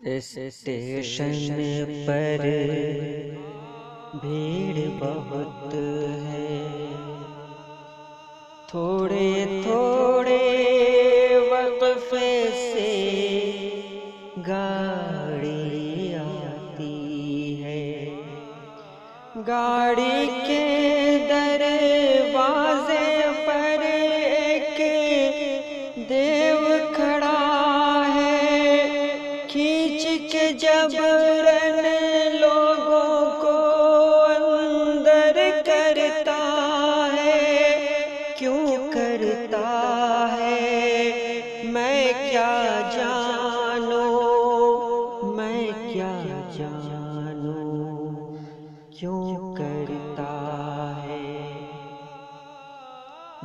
Station پر بھیڑ بہت ہے، تھوڑے تھوڑے وقفے سے گاڑی آتی ہے، گاڑی کے دروازے پر ایک دیو کھڑا ہے، کھینچ کے جبراً لوگوں کو اندر کرتا ہے، کیوں کرتا ہے میں کیا جانوں، میں کیا جانوں کیوں کرتا ہے۔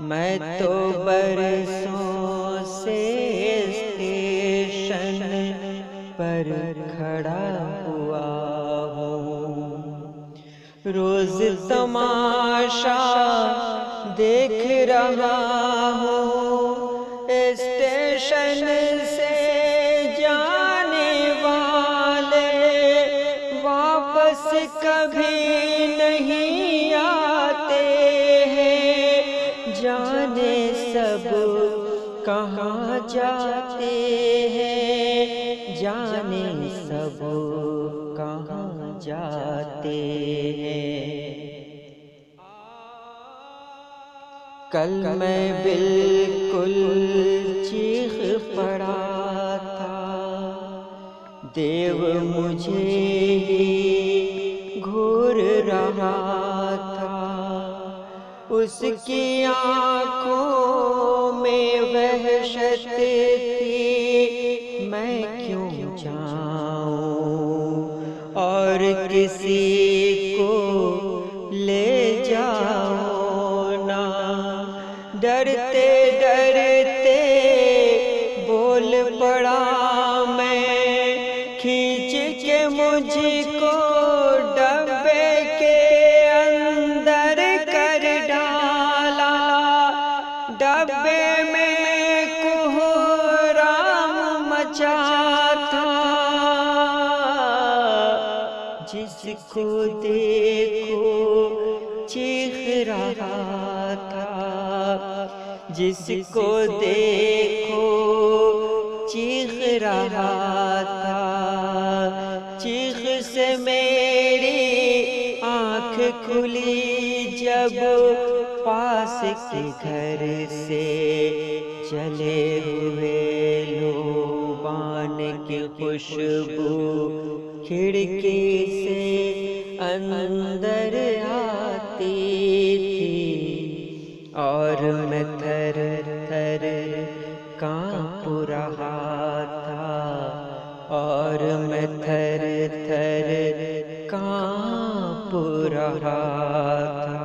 میں تو برسوں سے اسٹیشن پر کھڑا ہوا ہوں، روز تماشا دیکھ رہا ہوں، اسٹیشن سے جانے والے واپس کبھی نہیں آتے ہیں، جانے سب کہاں جاتے ہیں، جانے سب کہاں جاتے ہیں۔ کل میں بالکل چیخ پڑا تھا، دیو مجھے ہی گھور رہا تھا، اس کی آنکھوں میں وحشت تھی، میں کیوں جاؤں اور کسی کو لے جاؤ نا، ڈرتے ڈرتے بول پڑا میں، کھینچ کے مجھ کو ڈبے کے اندر کر ڈالا، ڈبے میں کوہرام مچا تھا، جس کو دیکھو چیخ رہا تھا، جس کو دیکھو چیخ رہا تھا، چیخ سے میری آنکھ کھلی جب پاس کے گھر سے چلے ہوئے لوبان کی خوشبو کھڑکی سے اندر آتی تھی، اور میں تھر تھر کانپ رہا تھا، اور میں تھر تھر کانپ رہا تھا۔